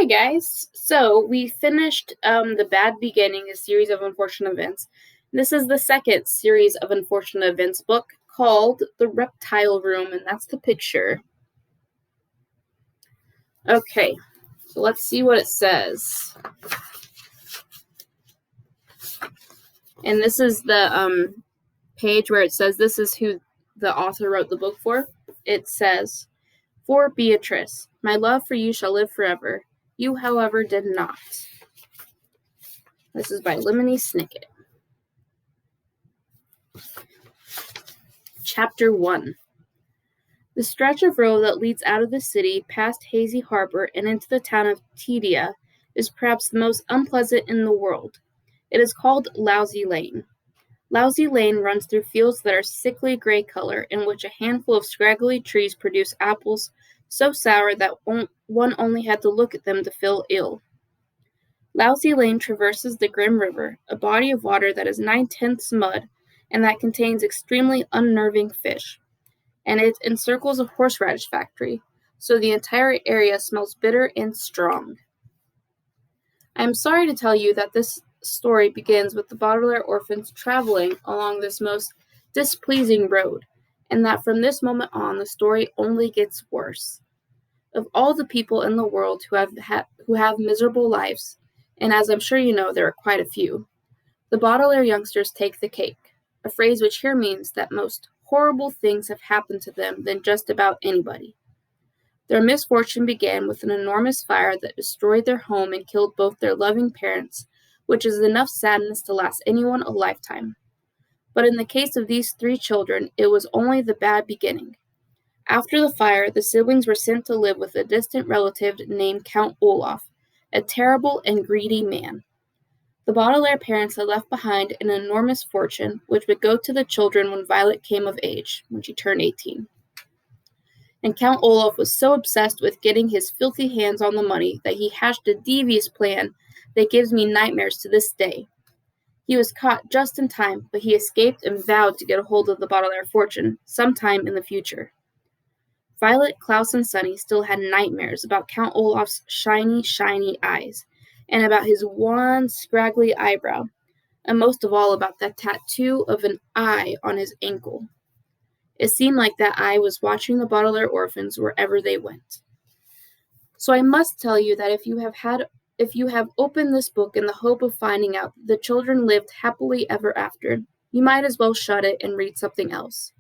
Hi guys. So we finished The Bad Beginning, a series of unfortunate events. This is the second series of unfortunate events book called The Reptile Room, and that's the picture. Okay, so let's see what it says. And this is the page where it says this is who the author wrote the book for. It says, "For Beatrice, my love for you shall live forever. You, however, did not." This is by Lemony Snicket. Chapter 1. The stretch of road that leads out of the city, past Hazy Harbor, and into the town of Tedia is perhaps the most unpleasant in the world. It is called Lousy Lane. Lousy Lane runs through fields that are sickly gray color, in which a handful of scraggly trees produce apples so sour that one only had to look at them to feel ill. Lousy Lane traverses the Grim River, a body of water that is 9/10 mud and that contains extremely unnerving fish. And it encircles a horseradish factory, so the entire area smells bitter and strong. I am sorry to tell you that this story begins with the Baudelaire orphans traveling along this most displeasing road, and that from this moment on the story only gets worse. Of all the people in the world who have miserable lives, and as I'm sure you know, there are quite a few, the Baudelaire youngsters take the cake, a phrase which here means that most horrible things have happened to them than just about anybody. Their misfortune began with an enormous fire that destroyed their home and killed both their loving parents, which is enough sadness to last anyone a lifetime. But in the case of these 3 children, it was only the bad beginning. After the fire, the siblings were sent to live with a distant relative named Count Olaf, a terrible and greedy man. The Baudelaire parents had left behind an enormous fortune, which would go to the children when Violet came of age, when she turned 18. And Count Olaf was so obsessed with getting his filthy hands on the money that he hatched a devious plan that gives me nightmares to this day. He was caught just in time, but he escaped and vowed to get a hold of the Baudelaire fortune sometime in the future. Violet, Klaus, and Sunny still had nightmares about Count Olaf's shiny, shiny eyes, and about his one scraggly eyebrow, and most of all about that tattoo of an eye on his ankle. It seemed like that eye was watching the Baudelaire orphans wherever they went. So I must tell you that if you have opened this book in the hope of finding out that the children lived happily ever after, you might as well shut it and read something else.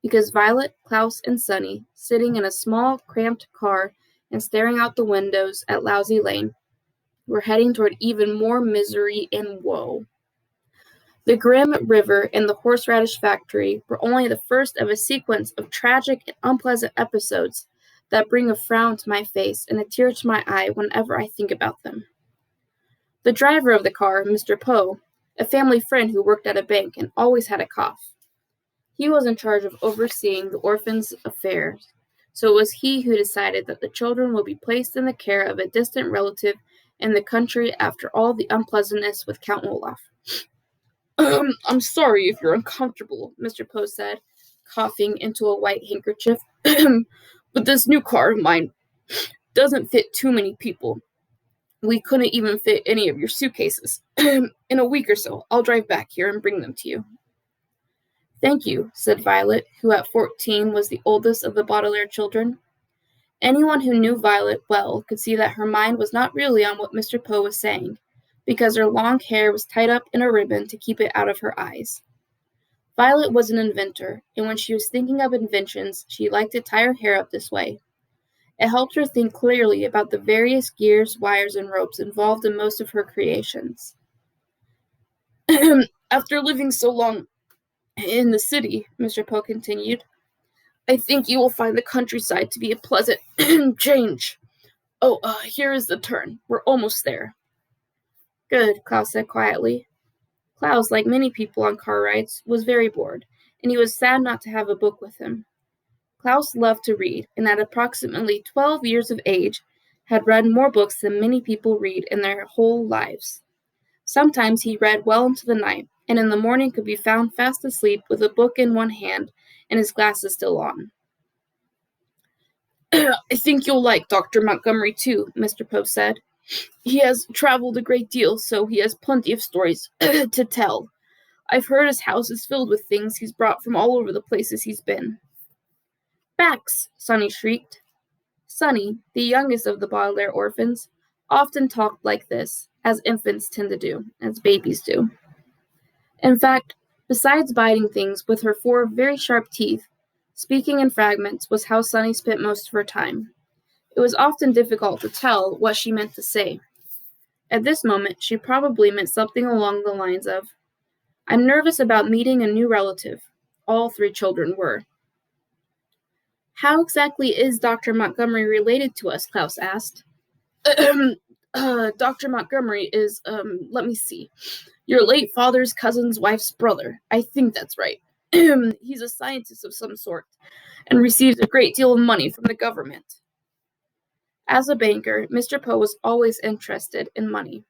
Because Violet, Klaus, and Sunny, sitting in a small, cramped car and staring out the windows at Lousy Lane, were heading toward even more misery and woe. The Grim River and the horseradish factory were only the first of a sequence of tragic and unpleasant episodes that bring a frown to my face and a tear to my eye whenever I think about them. The driver of the car, Mr. Poe, a family friend who worked at a bank and always had a cough. He was in charge of overseeing the orphans' affairs, so it was he who decided that the children would be placed in the care of a distant relative in the country after all the unpleasantness with Count Olaf. "I'm sorry if you're uncomfortable," Mr. Poe said, coughing into a white handkerchief, "but this new car of mine doesn't fit too many people. We couldn't even fit any of your suitcases. In a week or so, I'll drive back here and bring them to you." "Thank you," said Violet, who at 14 was the oldest of the Baudelaire children. Anyone who knew Violet well could see that her mind was not really on what Mr. Poe was saying, because her long hair was tied up in a ribbon to keep it out of her eyes. Violet was an inventor, and when she was thinking of inventions, she liked to tie her hair up this way. It helped her think clearly about the various gears, wires, and ropes involved in most of her creations. "After living so long in the city," Mr. Poe continued, "I think you will find the countryside to be a pleasant change. Oh, here is the turn. We're almost there." "Good," Klaus said quietly. Klaus, like many people on car rides, was very bored, and he was sad not to have a book with him. Klaus loved to read, and at approximately 12 years of age, had read more books than many people read in their whole lives. Sometimes he read well into the night, and in the morning could be found fast asleep with a book in one hand and his glasses still on. "I think you'll like Dr. Montgomery too," Mr. Poe said. He has traveled a great deal, so he has plenty of stories to tell. I've heard his house is filled with things he's brought from all over the places he's been." "Bax!" Sonny shrieked. Sonny, the youngest of the Baudelaire orphans, often talked like this, as infants tend to do, as babies do. In fact, besides biting things with her 4 very sharp teeth, speaking in fragments was how Sonny spent most of her time. It was often difficult to tell what she meant to say. At this moment, she probably meant something along the lines of, "I'm nervous about meeting a new relative." All 3 children were. "How exactly is Dr. Montgomery related to us?" Klaus asked. Dr. Montgomery is, let me see, your late father's cousin's wife's brother. I think that's right. He's a scientist of some sort, and receives a great deal of money from the government." As a banker, Mr. Poe was always interested in money.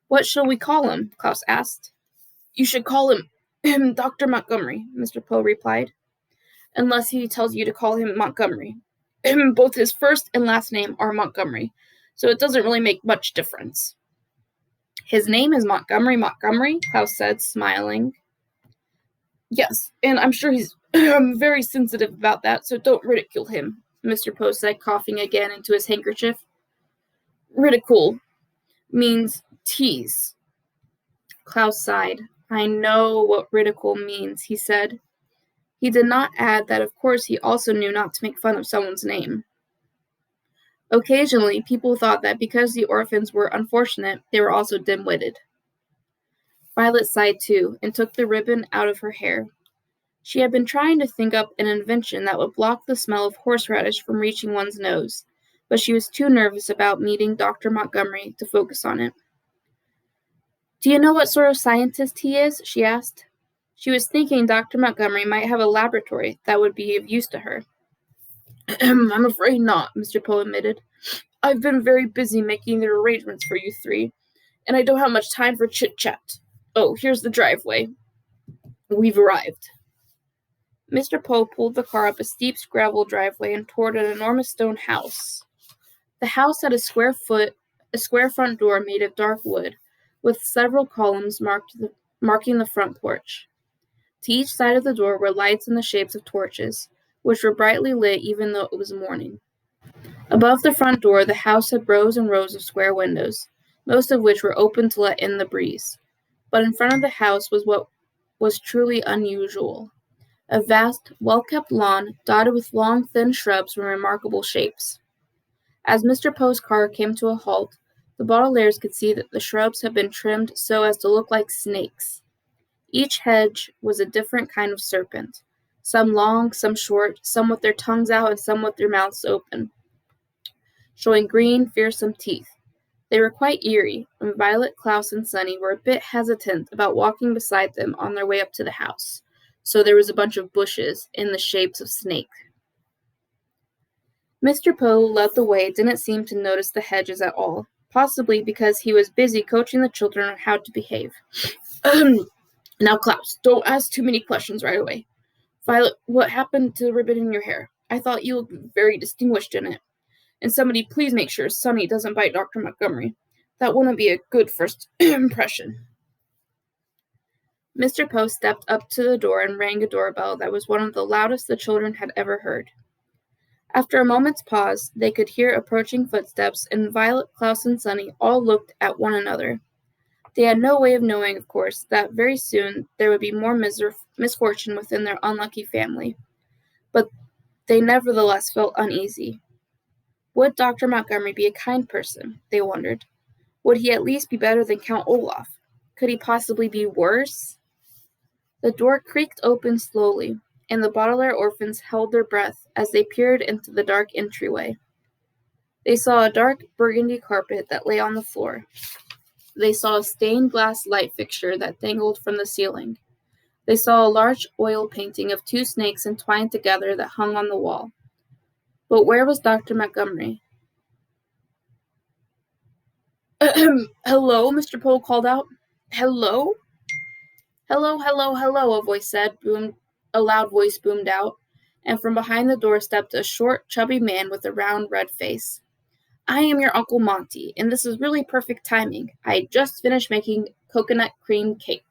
"What shall we call him?" Klaus asked. "You should call him Dr. Montgomery," Mr. Poe replied, "unless he tells you to call him Montgomery. Both his first and last name are Montgomery, so it doesn't really make much difference." "His name is Montgomery, Klaus said, smiling. "Yes, and I'm sure he's very sensitive about that, so don't ridicule him," Mr. Poe said, coughing again into his handkerchief. "Ridicule means tease." Klaus sighed. "I know what ridicule means," he said. He did not add that of course he also knew not to make fun of someone's name. Occasionally, people thought that because the orphans were unfortunate, they were also dim-witted. Violet sighed too, and took the ribbon out of her hair. She had been trying to think up an invention that would block the smell of horseradish from reaching one's nose, but she was too nervous about meeting Dr. Montgomery to focus on it. "Do you know what sort of scientist he is?" she asked. She was thinking Dr. Montgomery might have a laboratory that would be of use to her. "I'm afraid not," Mr. Poe admitted. "I've been very busy making the arrangements for you 3, and I don't have much time for chit-chat. Oh, here's the driveway. We've arrived." Mr. Poe pulled the car up a steep gravel driveway and toward an enormous stone house. The house had a square front door made of dark wood, with several columns marking the front porch. To each side of the door were lights in the shapes of torches, which were brightly lit even though it was morning. Above the front door, the house had rows and rows of square windows, most of which were open to let in the breeze. But in front of the house was what was truly unusual. A vast, well-kept lawn dotted with long, thin shrubs in remarkable shapes. As Mr. Poe's car came to a halt, the Baudelaires could see that the shrubs had been trimmed so as to look like snakes. Each hedge was a different kind of serpent, some long, some short, some with their tongues out and some with their mouths open, showing green, fearsome teeth. They were quite eerie, and Violet, Klaus, and Sonny were a bit hesitant about walking beside them on their way up to the house, so there was a bunch of bushes in the shapes of snake. Mr. Poe led the way didn't seem to notice the hedges at all, possibly because he was busy coaching the children on how to behave. "Now, Klaus, don't ask too many questions right away. Violet, what happened to the ribbon in your hair? I thought you looked very distinguished in it. And somebody please make sure Sonny doesn't bite Dr. Montgomery. That wouldn't be a good first impression." Mr. Poe stepped up to the door and rang a doorbell that was one of the loudest the children had ever heard. After a moment's pause, they could hear approaching footsteps, and Violet, Klaus, and Sonny all looked at one another. They had no way of knowing, of course, that very soon there would be more misfortune within their unlucky family. But they nevertheless felt uneasy. Would Dr. Montgomery be a kind person, they wondered. Would he at least be better than Count Olaf? Could he possibly be worse? The door creaked open slowly, and the Baudelaire orphans held their breath as they peered into the dark entryway. They saw a dark burgundy carpet that lay on the floor. They saw a stained glass light fixture that dangled from the ceiling. They saw a large oil painting of 2 snakes entwined together that hung on the wall. But where was Dr. Montgomery? "Hello," Mr. Poe called out. "Hello?" "Hello, hello, hello," a loud voice boomed out, and from behind the door stepped a short, chubby man with a round, red face. I am your Uncle Monty, and this is really perfect timing. I just finished making coconut cream cake.